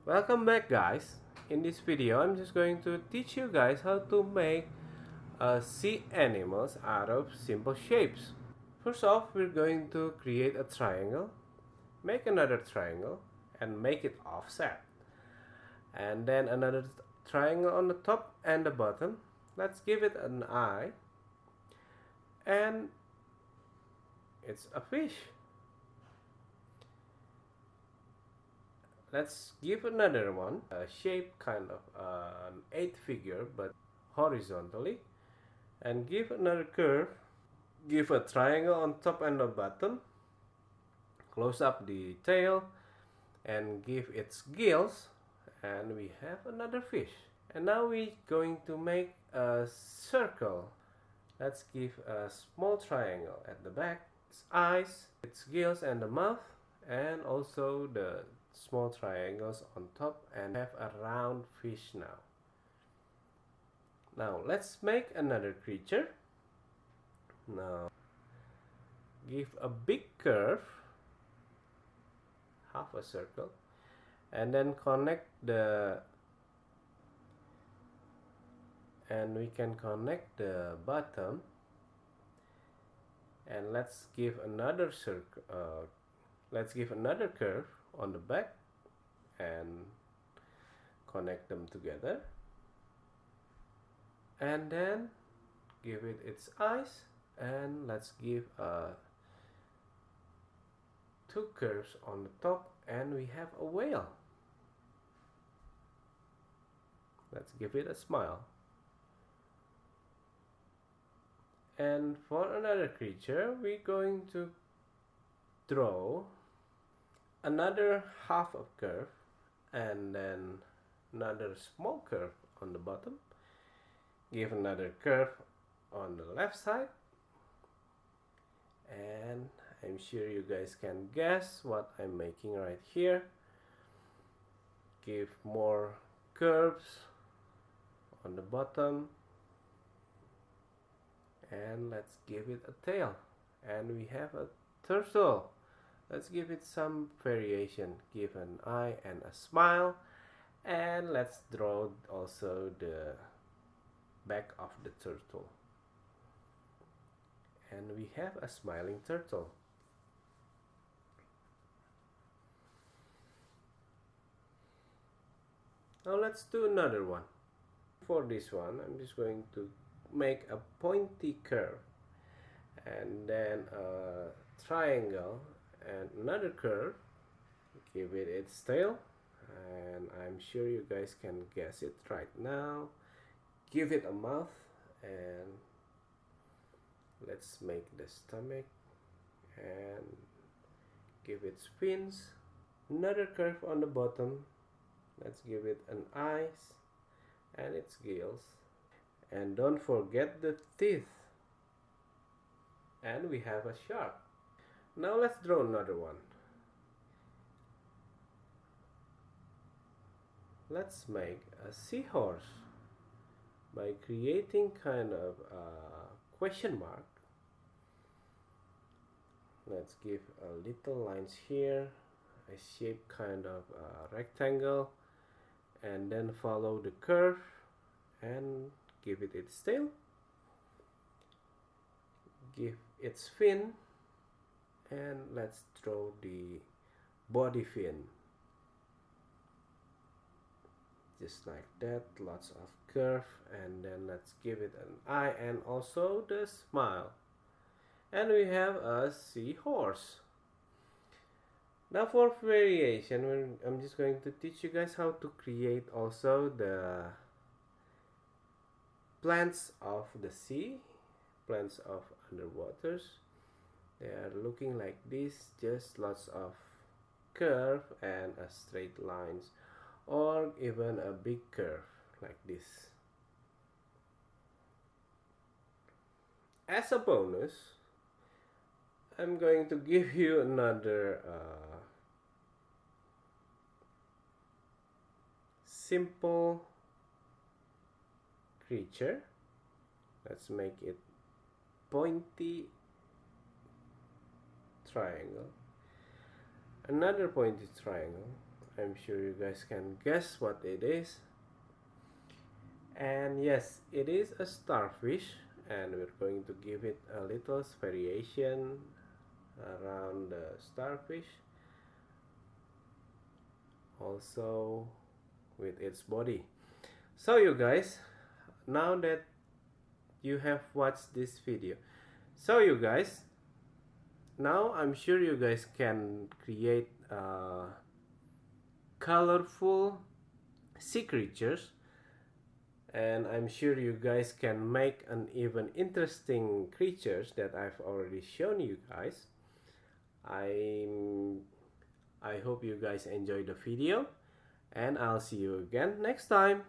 Welcome back, guys. In this video I'm just going to teach you guys how to make sea animals out of simple shapes. First off, we're going to create a triangle, make another triangle and make it offset, and then another triangle on the top and the bottom. Let's give it an eye, and it's a fish. Let's give another one a shape kind of an 8 figure but horizontally, and give another curve. Give a triangle on top and the bottom, close up the tail and give its gills, and we have another fish. And now we're going to make a circle. Let's give a small triangle at the back, its eyes, its gills and the mouth, and also the small triangles on top, and have a round fish now. Now let's make another creature. Now give a big curve, half a circle, and then connect we can connect the bottom, and let's give another circle. Let's give another curve on the back and connect them together, and then give it its eyes, and let's give two curves on the top, and we have a whale. Let's give it a smile. And for another creature, we're going to draw another half of curve and then another small curve on the bottom. Give another curve on the left side, and I'm sure you guys can guess what I'm making right here. Give more curves on the bottom, and let's give it a tail, and we have a turtle. Let's give it some variation. Give an eye and a smile, and let's draw also the back of the turtle, and we have a smiling turtle. Now let's do another one. For this one, I'm just going to make a pointy curve, and then a triangle and another curve. Give it its tail, and I'm sure you guys can guess it right now. Give it a mouth, and let's make the stomach and give it fins. Another curve on the bottom. Let's give it an eyes and its gills, and don't forget the teeth, and we have a shark. Now let's draw another one. Let's make a seahorse by creating kind of a question mark. Let's give a little lines here, a shape kind of a rectangle, and then follow the curve and give it its tail, give its fin, and let's draw the body fin just like that. Lots of curve, and then let's give it an eye and also the smile, and we have a seahorse. Now for variation, I'm just going to teach you guys how to create also the plants of the sea, plants of underwaters. They are looking like this, just lots of curve and a straight lines, or even a big curve like this. As a bonus, I'm going to give you another simple creature. Let's make it pointy triangle, another pointy triangle, I'm sure you guys can guess what it is. And yes, it is a starfish, and we're going to give it a little variation around the starfish, also with its body. So you guys, now that you have watched this video, so you guys, now I'm sure you guys can create colorful sea creatures, and I'm sure you guys can make an even interesting creatures that I've already shown you guys. I hope you guys enjoyed the video, and I'll see you again next time.